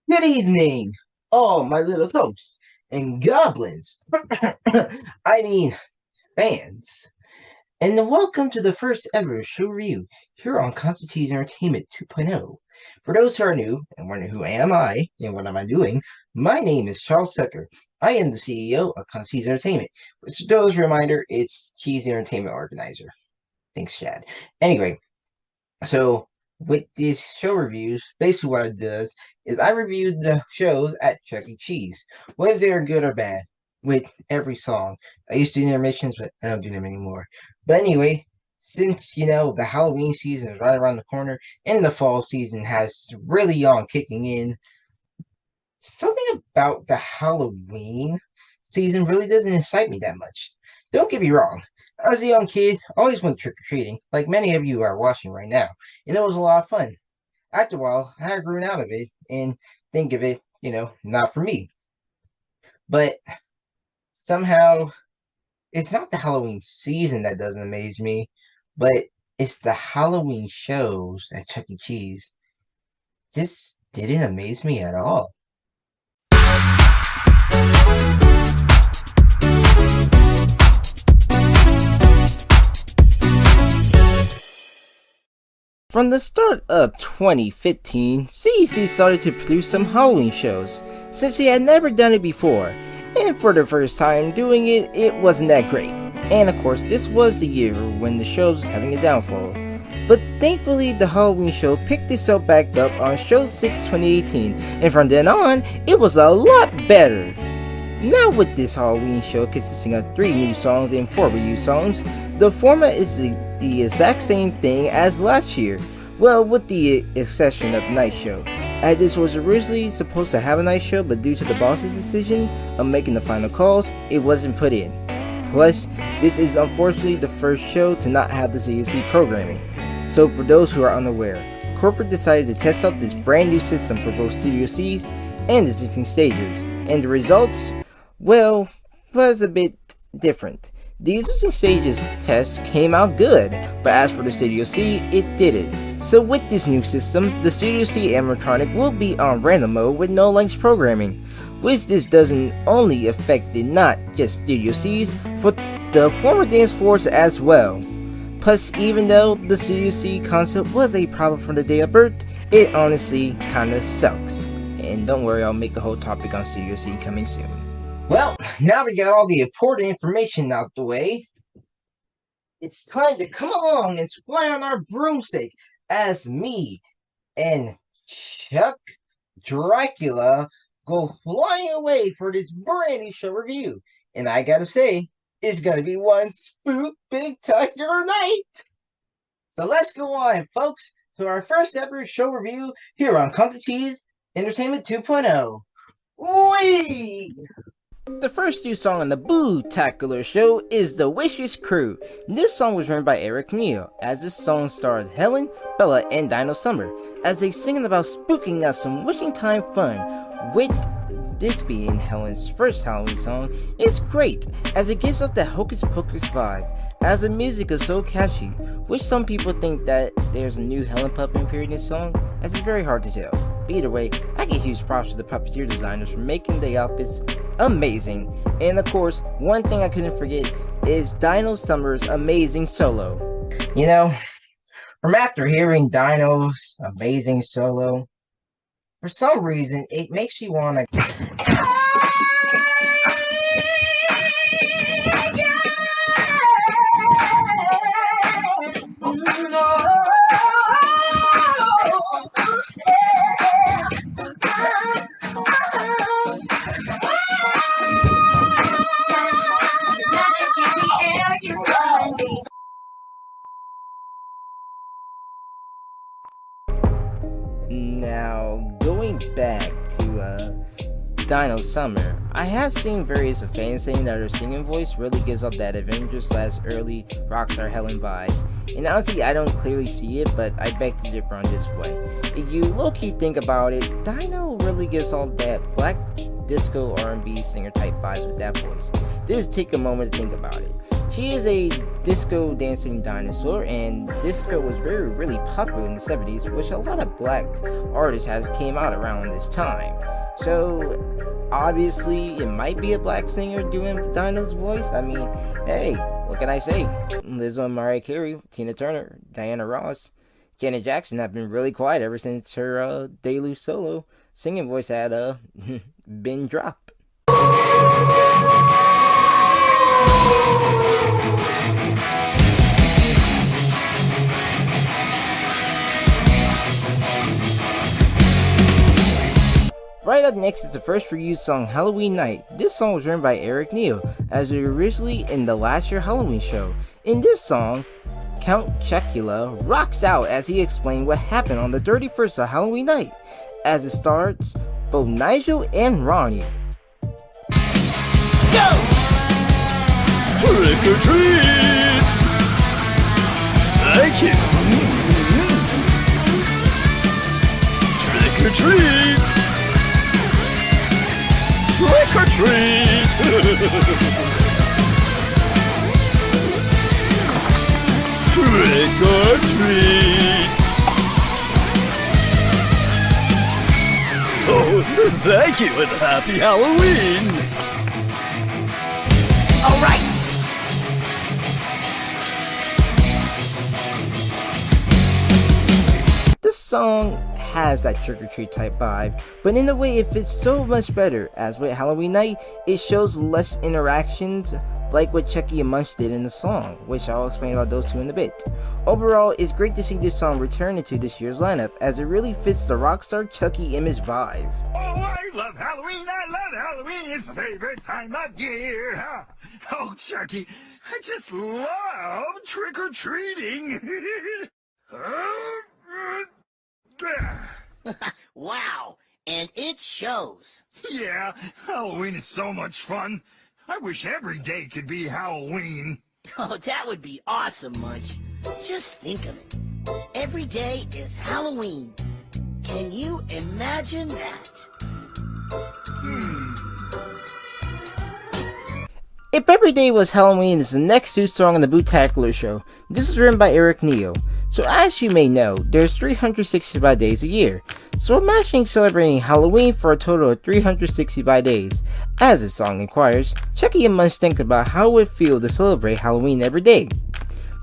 Good evening, all my little hosts and goblins. I mean, fans. And welcome to the first ever show review here on Constantine's Entertainment 2.0. For those who are new and wondering who am I and what am I doing, my name is Charles Tucker. I am the CEO of Constantine's Entertainment. Which, to those reminder, it's Cheesy Entertainment Organizer. Thanks, Chad. Anyway, so with these show reviews, basically what it does is I reviewed the shows at Chuck E. Cheese, whether they're good or bad, with every song. I used to do intermissions, but I don't do them anymore. But anyway, since the Halloween season is right around the corner and the fall season has really on kicking in, something about the Halloween season really doesn't excite me that much. Don't get me wrong. As a young kid, I always went trick-or-treating, like many of you are watching right now, and it was a lot of fun. After a while, I grew out of it and think of it, not for me. But somehow, it's not the Halloween season that doesn't amaze me, but it's the Halloween shows at Chuck E. Cheese. Just didn't amaze me at all. From the start of 2015, C.C.E. started to produce some Halloween shows, since he had never done it before, and for the first time doing it, it wasn't that great. And of course, this was the year when the show was having a downfall. But thankfully, the Halloween show picked itself back up on Show 6 2018, and from then on, it was a lot better. Now with this Halloween show consisting of 3 new songs and 4 reused songs, the format is the exact same thing as last year, well, with the exception of the night show, as this was originally supposed to have a night show, but due to the boss's decision of making the final calls, it wasn't put in. Plus, this is unfortunately the first show to not have the CCE programming. So for those who are unaware, corporate decided to test out this brand new system for both Studio C's and the 16 stages, and the results, well, was a bit different. The existing stages test came out good, but as for the Studio C, it didn't. So with this new system, the Studio C animatronic will be on random mode with no length programming, which this doesn't only affect not just Studio C's, for the former dance floors as well. Plus, even though the Studio C concept was a problem from the day of birth, it honestly kinda sucks. And don't worry, I'll make a whole topic on Studio C coming soon. Well, now we got all the important information out the way, it's time to come along and fly on our broomstick as me and Chuck Dracula go flying away for this brand new show review. And I gotta say, it's gonna be one spook-spectacular night! So let's go on, folks, to our first ever show review here on Constantine's Entertainment 2.0. Whee! The first new song on the Bootacluar Show is The Wishes Crew. This song was written by Eric Neal, as this song stars Helen, Bella, and Dino Summer, as they sing about spooking out some wishing time fun. With this being Helen's first Halloween song, it's great, as it gives us that hocus pocus vibe, as the music is so catchy, which some people think that there's a new Helen puppet appearing in this song, as it's very hard to tell. But either way, I give huge props to the puppeteer designers for making the outfits amazing. And of course, one thing I couldn't forget is Dino Summer's amazing solo. From after hearing Dino's amazing solo, for some reason, it makes you want to... Now, going back to Dino Summer, I have seen various fans saying that her singing voice really gives off that Avengers/early Rockstar Helen vibes, and honestly I don't clearly see it, but I beg to differ on this way. If you low-key think about it, Dino really gives off that black disco R&B singer type vibes with that voice. Just take a moment to think about it. She is a disco dancing dinosaur, and disco was really popular in the 70s, which a lot of black artists has came out around this time. So obviously it might be a black singer doing Dino's voice. I mean, hey, what can I say? Lizzo and Mariah Carey, Tina Turner, Diana Ross, Janet Jackson have been really quiet ever since her debut solo singing voice had been dropped. Right up next is the first reused song, Halloween Night. This song was written by Eric Neo, as it was originally in the last year Halloween show. In this song, Count Chocula rocks out as he explained what happened on the 31st of Halloween night. As it starts, both Nigel and Ronnie go! Trick or treat! Thank you! Trick or treat! Trick or treat! Trick or treat! Oh, thank you and happy Halloween! All right. This song has that trick-or-treat type vibe, but in a way it fits so much better, as with Halloween Night, it shows less interactions like what Chucky and Munch did in the song, which I'll explain about those two in a bit. Overall, it's great to see this song return into this year's lineup, as it really fits the rockstar Chucky image vibe. Oh, I love Halloween, it's my favorite time of year. Oh, Chucky, I just love trick-or-treating. Wow, and it shows. Yeah, Halloween is so much fun. I wish every day could be Halloween. Oh, that would be awesome, Munch. Just think of it. Every day is Halloween. Can you imagine that? If Every Day Was Halloween is the next new song on the Bootacluar Show. This is written by Eric Neo. So as you may know, there's 365 days a year. So imagine celebrating Halloween for a total of 365 days. As the song inquires, Chucky and Munch think about how it would feel to celebrate Halloween every day.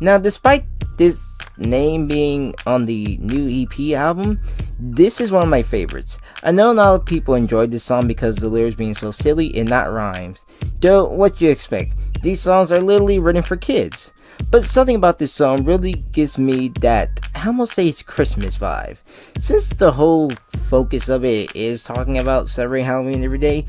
Now, despite this name being on the new EP album, this is one of my favorites. I know a lot of people enjoyed this song because of the lyrics being so silly and not rhymes. Though, what you expect? These songs are literally written for kids. But something about this song really gives me that, I almost say it's Christmas vibe. Since the whole focus of it is talking about celebrating Halloween every day,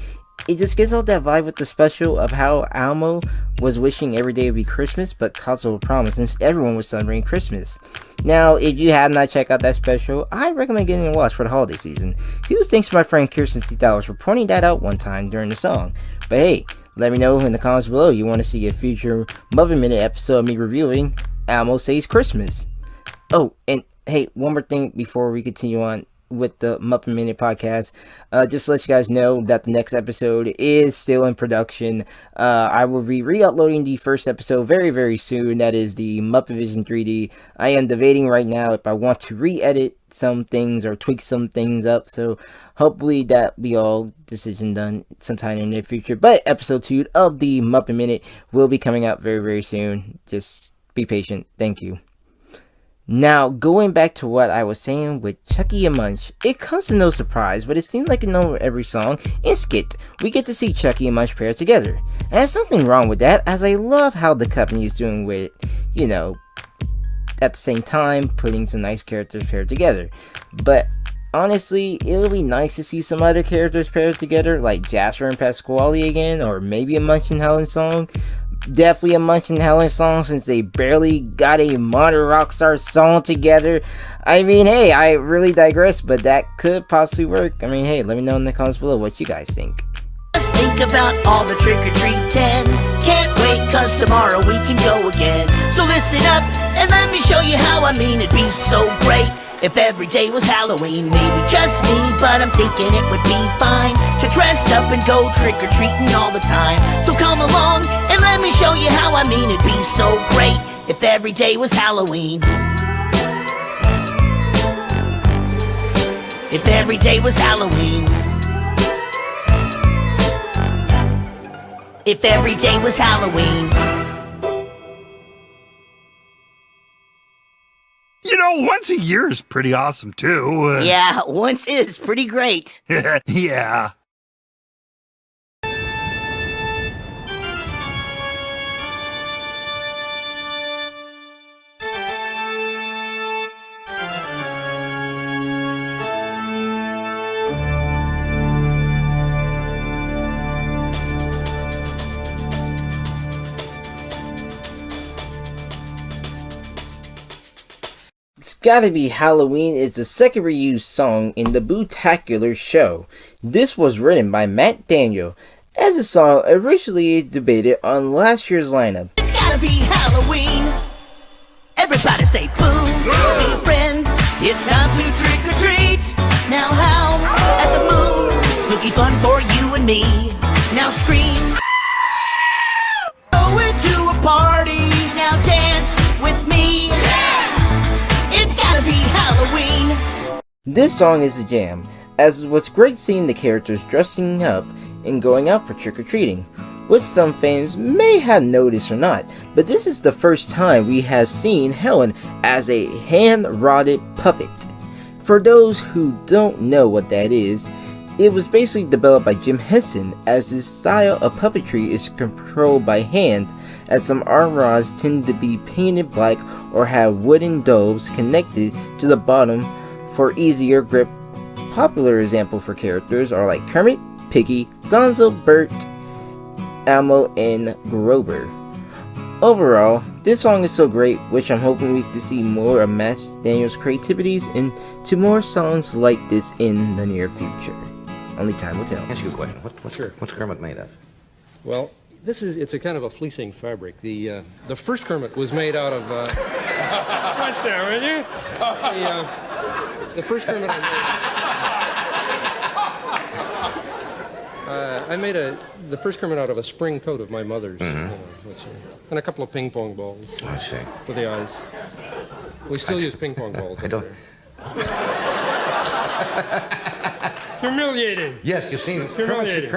it just gives out that vibe with the special of how Almo was wishing every day would be Christmas, but caused a problem since everyone was celebrating Christmas. Now, if you have not checked out that special, I recommend getting a watch for the holiday season. Huge thanks to my friend Kirsten C. Dowers for pointing that out one time during the song. But hey, let me know in the comments below you want to see a future Muppet Minute episode of me reviewing Almo Says Christmas. Oh, and hey, one more thing before we continue on with the Muppet Minute podcast. Just to let you guys know that the next episode is still in production. I will be re-uploading the first episode very, very soon. That is the Muppet Vision 3D. I am debating right now if I want to re-edit some things or tweak some things up. So hopefully that be all decision done sometime in the near future. But episode 2 of the Muppet Minute will be coming out very, very soon. Just be patient. Thank you. Now, going back to what I was saying with Chucky and Munch, it comes to no surprise, but it seems like in every song and skit, we get to see Chucky and Munch paired together. And there's nothing wrong with that, as I love how the company is doing with, at the same time, putting some nice characters paired together. But honestly, it would be nice to see some other characters paired together, like Jasper and Pasquale again, or maybe a Munch and Helen song. Definitely a Munch and Helen song, since they barely got a modern rockstar song together. I mean, hey, I really digress, but that could possibly work. I mean, hey, let me know in the comments below what you guys think. Just think about all the trick-or-treating. Can't wait, cause tomorrow we can go again. So listen up and let me show you how it'd be so great. If every day was Halloween, maybe just me, but I'm thinking it would be fine to dress up and go trick-or-treating all the time. So come along and let me show you how I mean. It'd be so great if every day was Halloween. If every day was Halloween. If every day was Halloween. You know, once a year is pretty awesome, too. Yeah, once is pretty great. Yeah. It's Gotta Be Halloween is the second reused song in the Bootacluar Show. This was written by Matt Daniel, as the song originally debated on last year's lineup. It's gotta be Halloween. Everybody say boo to your friends. It's time to trick or treat. Now howl at the moon. Spooky fun for you and me. Now scream. Go into a party. Now dance with me. It's gotta be Halloween. This song is a jam, as it was great seeing the characters dressing up and going out for trick-or-treating, which some fans may have noticed or not, but this is the first time we have seen Helen as a hand-rotted puppet. For those who don't know what that is, it was basically developed by Jim Henson, as this style of puppetry is controlled by hand, as some arm rods tend to be painted black or have wooden domes connected to the bottom for easier grip. Popular examples for characters are like Kermit, Piggy, Gonzo, Bert, Elmo, and Grover. Overall, this song is so great, which I'm hoping we can see more of Matt Daniel's creativities into more songs like this in the near future. Only time will tell. Ask you a question. What's Kermit made of? Well, it's a kind of a fleecing fabric. The first Kermit was made out of. What's that, will you? The first Kermit I made the first Kermit out of a spring coat of my mother's, and a couple of ping pong balls. I see. For the eyes. We still use ping pong balls. I don't. Humiliating. Yes, you see, Kermit.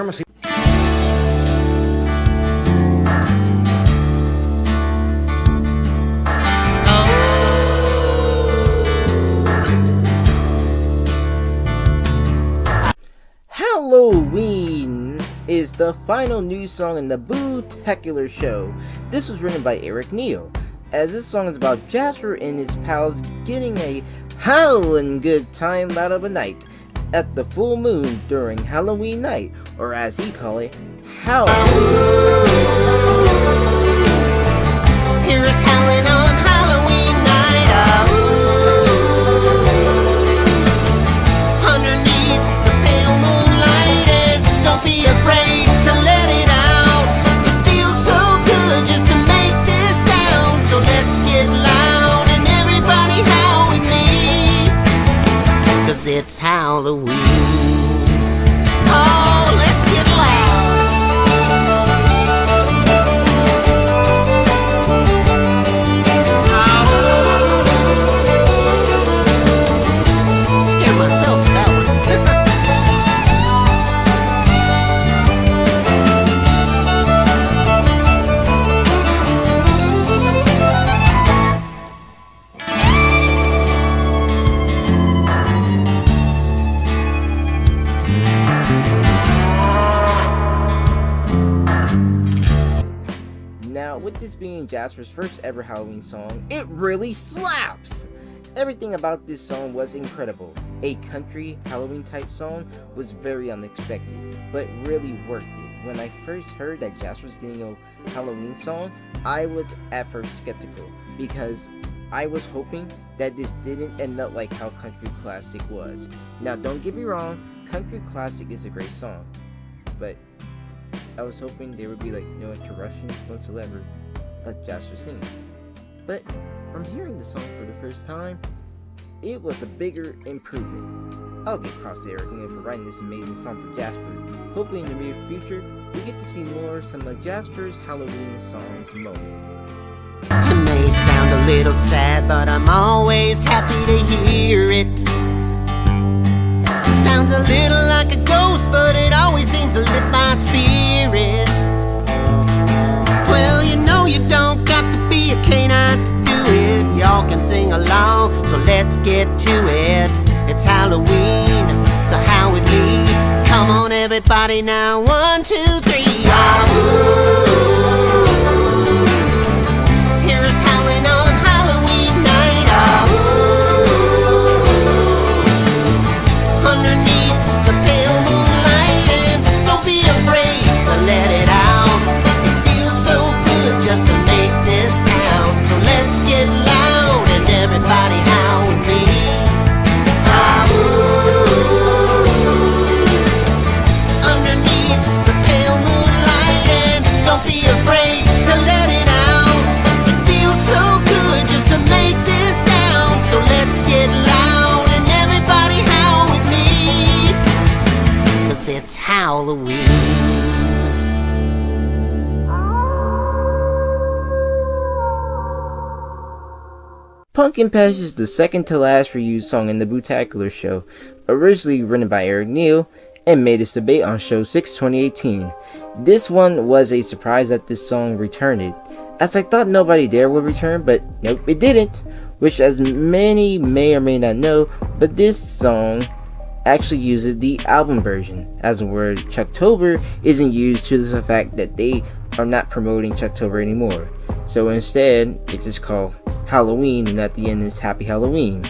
Halloween is the final new song in the Bootacluar Show. This was written by Eric Neal, as this song is about Jasper and his pals getting a howlin' good time out of a night at the full moon during Halloween night, or as he called it, Howl. Hear us howling on Halloween night. Underneath the pale moonlight, and don't be afraid to let it out. It feels so good just to make this sound. So let's get loud and everybody howl with me, 'cause it's Halloween. Oh, let's get loud. Scared myself with that one. Now, with this being Jasper's first ever Halloween song, it really slaps! Everything about this song was incredible. A country Halloween type song was very unexpected, but really worked it. When I first heard that Jasper was getting a Halloween song, I was at first skeptical, because I was hoping that this didn't end up like how Country Classic was. Now, don't get me wrong, Country Classic is a great song, but I was hoping there would be like no interruptions whatsoever of Jasper singing. But from hearing the song for the first time, it was a bigger improvement. I'll give props to Eric Neal for writing this amazing song for Jasper. Hopefully in the near future, we get to see more of some of Jasper's Halloween songs moments. It may sound a little sad, but I'm always happy to hear it. Sounds a little like a ghost, but it always seems to lift my spirit. Well, you know you don't got to be a canine to do it. Y'all can sing along, so let's get to it. It's Halloween, so how with me? Come on everybody now, 1, 2, 3. Here's howling on Halloween night. Underneath the pale moonlight, and don't be afraid to let it out. It feels so good just to make this sound. So let's get loud and everybody howl with me. Underneath the pale moonlight, and don't be afraid to let it out. It feels so good just to make this sound. So let's get loud and everybody howl with me, 'cause it's Halloween. Pumpkin Patch is the second to last reused song in the Bootacluar Show, originally written by Eric Neal and made its debut on Show 6 2018. This one was a surprise that this song returned, as I thought Nobody Dare would return, but nope, it didn't, which as many may or may not know, but this song actually uses the album version, as the word Chucktober isn't used due to the fact that they are not promoting Chucktober anymore. So instead, it's just called Halloween, and at the end is Happy Halloween.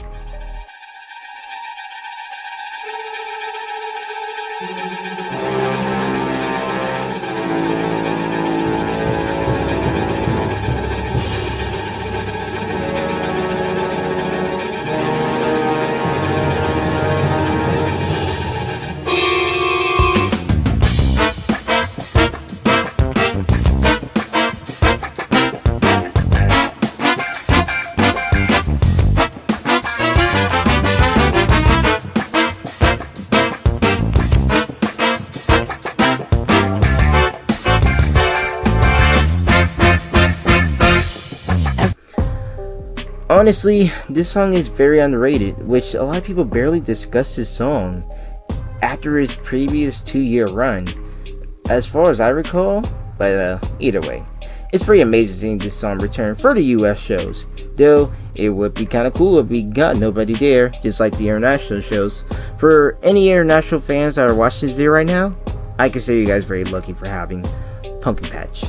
Honestly, this song is very underrated, which a lot of people barely discuss this song after its previous 2-year run, as far as I recall, but either way. It's pretty amazing seeing this song return for the US shows, though it would be kinda cool if we got Nobody Dare, just like the international shows. For any international fans that are watching this video right now, I consider you guys very lucky for having Pumpkin Patch.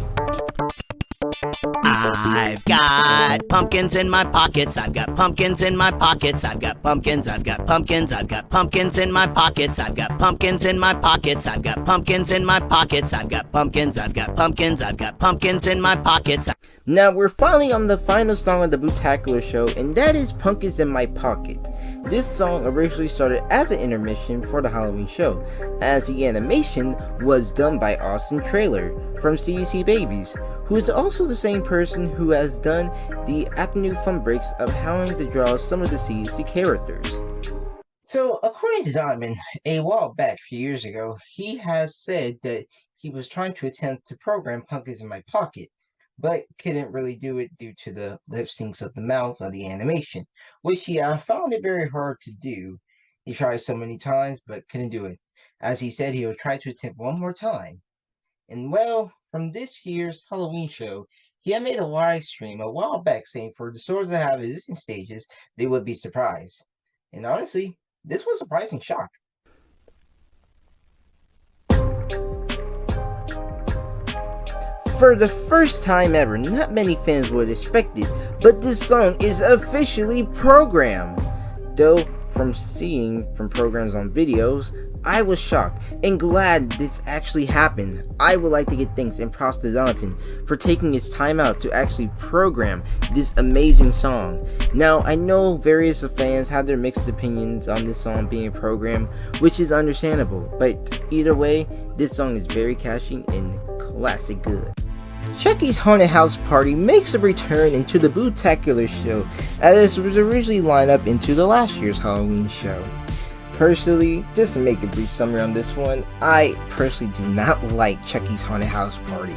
I've got pumpkins in my pockets. I've got pumpkins in my pockets. I've got pumpkins. I've got pumpkins. I've got pumpkins in my pockets. I've got pumpkins in my pockets. I've got pumpkins in my pockets. I've got pumpkins. I've got pumpkins. I've got pumpkins in my pockets. Now we're finally on the final song of the Bootacluar Show, and that is Pumpkins in My Pocket. This song originally started as an intermission for the Halloween show, as the animation was done by Austin Trailer from C.C.E. Babies, who is also the same person who has done the afternoon fun breaks of Howling to draw some of the C.C.E. characters. So, according to Donovan, a while back, a few years ago, he has said that he was trying to attempt to program Pumpkins in My Pocket, but couldn't really do it due to the lip syncs of the mouth of the animation, which he found it very hard to do. He tried so many times, but couldn't do it. As he said, he would try to attempt one more time. And well, from this year's Halloween show, he had made a live stream a while back saying for the stores that have existing stages, they would be surprised. And honestly, this was a surprising shock. For the first time ever, not many fans would expect it, but this song is officially programmed. Though, from seeing from programs on videos, I was shocked and glad this actually happened. I would like to give thanks and props to Donovan for taking his time out to actually program this amazing song. Now, I know various fans have their mixed opinions on this song being programmed, which is understandable, but either way, this song is very catchy and classic good. Chucky's Haunted House Party makes a return into the Bootacluar Show, as it was originally lined up into the last year's Halloween show. Personally, just to make a brief summary on this one, I personally do not like Chucky's Haunted House Party.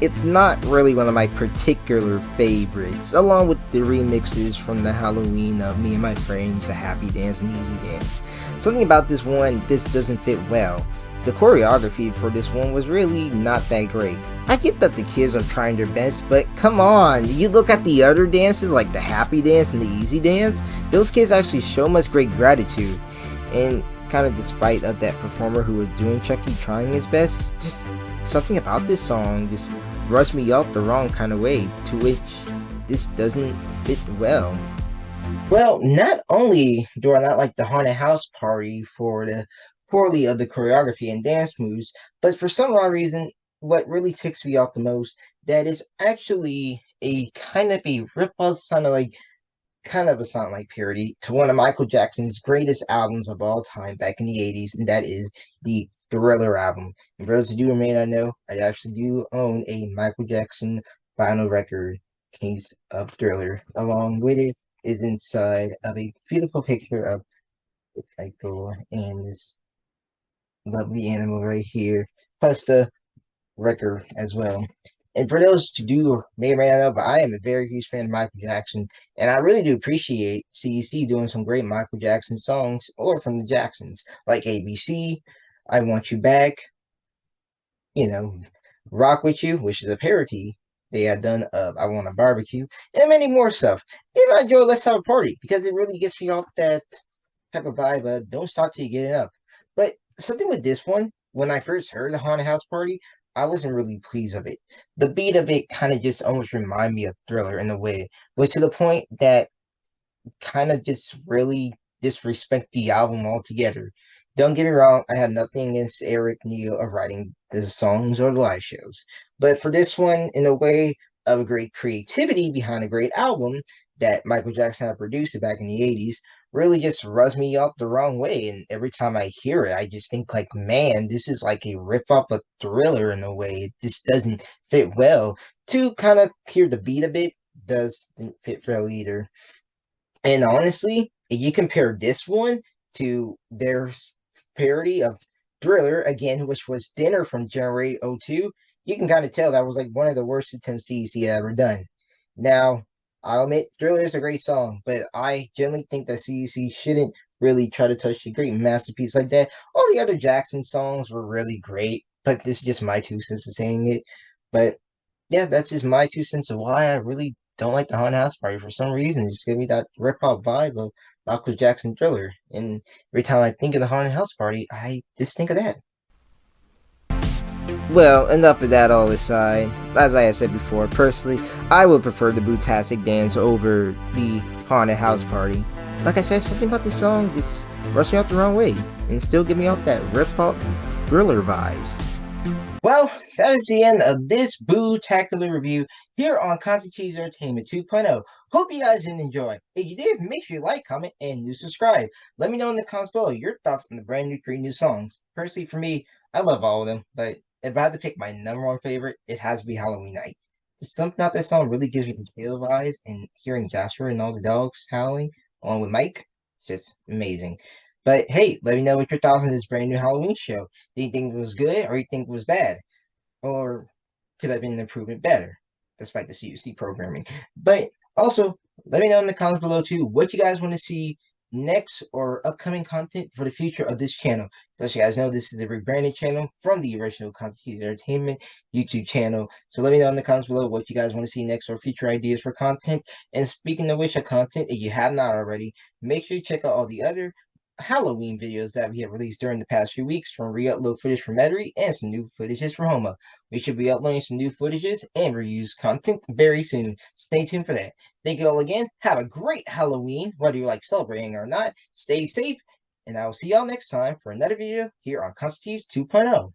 It's not really one of my particular favorites, along with the remixes from the Halloween of Me and My Friends, A Happy Dance and Easy Dance. Something about this one, this doesn't fit well. The choreography for this one was really not that great. I get that the kids are trying their best, but come on, you look at the other dances like the Happy Dance and the Easy Dance, those kids actually show much great gratitude. And kind of despite of that performer who was doing Chucky trying his best, just something about this song just rubs me out the wrong kind of way, to which this doesn't fit well. Well, not only do I not like the Haunted House Party for the poorly of the choreography and dance moves, but for some odd reason, what really ticks me off the most, that is actually a kind of a rip-off, kind of a sound like parody to one of Michael Jackson's greatest albums of all time back in the 80s, and that is the Thriller album. And for those who do or may not know, I actually do own a Michael Jackson vinyl record, Kings of Thriller. Along with it is inside of a beautiful picture of the title and this lovely animal right here, plus the record as well. And for those who do or may or may not know, but I am a very huge fan of Michael Jackson, and I really do appreciate C.C.E. doing some great Michael Jackson songs, or from the Jacksons, like ABC, I Want You Back, you know, Rock With You, which is a parody they had done of I Want a Barbecue, and many more stuff. If I enjoy Let's Have a Party, because it really gets me off that type of vibe of don't stop till you get it up. But something with this one, when I first heard the Haunted House Party, I wasn't really pleased of it. The beat of it kind of just almost reminded me of Thriller in a way, but to the point that kind of just really disrespect the album altogether. Don't get me wrong, I have nothing against Eric Neal of writing the songs or the live shows. But for this one, in a way of a great creativity behind a great album that Michael Jackson had produced back in the 80s, really just rubs me off the wrong way. And every time I hear it, I just think like, man, this is like a rip off of Thriller in a way. It just doesn't fit well. To kind of hear the beat a bit doesn't fit well either. And honestly, if you compare this one to their parody of Thriller, again, which was Dinner from January '02, you can kind of tell that was like one of the worst attempts CC ever done. Now, I'll admit Thriller is a great song, but I generally think that CC shouldn't really try to touch a great masterpiece like that. All the other Jackson songs were really great, but this is just my 2 cents of saying it. But yeah, that's just my 2 cents of why I really don't like the Haunted House Party. For some reason, it just gave me that rip off vibe of Michael Jackson Thriller. And every time I think of the Haunted House Party, I just think of that. Well, enough of that all aside. As I had said before, personally, I would prefer the Bootastic Dance over the Haunted House Party. Like I said, something about this song just rushed me out the wrong way, and still give me off that rip-off Thriller vibes. Well, that is the end of this Boo-tacular review here on Constant Cheese Entertainment 2.0. Hope you guys did enjoy. If you did, make sure you like, comment, and do subscribe. Let me know in the comments below your thoughts on the brand new 3 new songs. Personally, for me, I love all of them, but if I had to pick my number one favorite, it has to be Halloween Night. Just something about that song really gives me the chill vibes, and hearing Jasper and all the dogs howling along with Mike, it's just amazing. But hey, let me know what your thoughts on this brand new Halloween show. Do you think it was good or you think it was bad? Or could have been an improvement better, despite the CUC programming? But also, let me know in the comments below too what you guys want to see next or upcoming content for the future of this channel. So as you guys know, this is the rebranded channel from the original Constant Entertainment YouTube channel. So let me know in the comments below what you guys want to see next or future ideas for content. And speaking of which of content, if you have not already, make sure you check out all the other Halloween videos that we have released during the past few weeks, from re-upload footage from Metairie and some new footages from Homa. We should be uploading some new footages and reused content very soon. Stay tuned for that. Thank you all again. Have a great Halloween, whether you like celebrating or not. Stay safe, and I will see y'all next time for another video here on Constantine 2.0.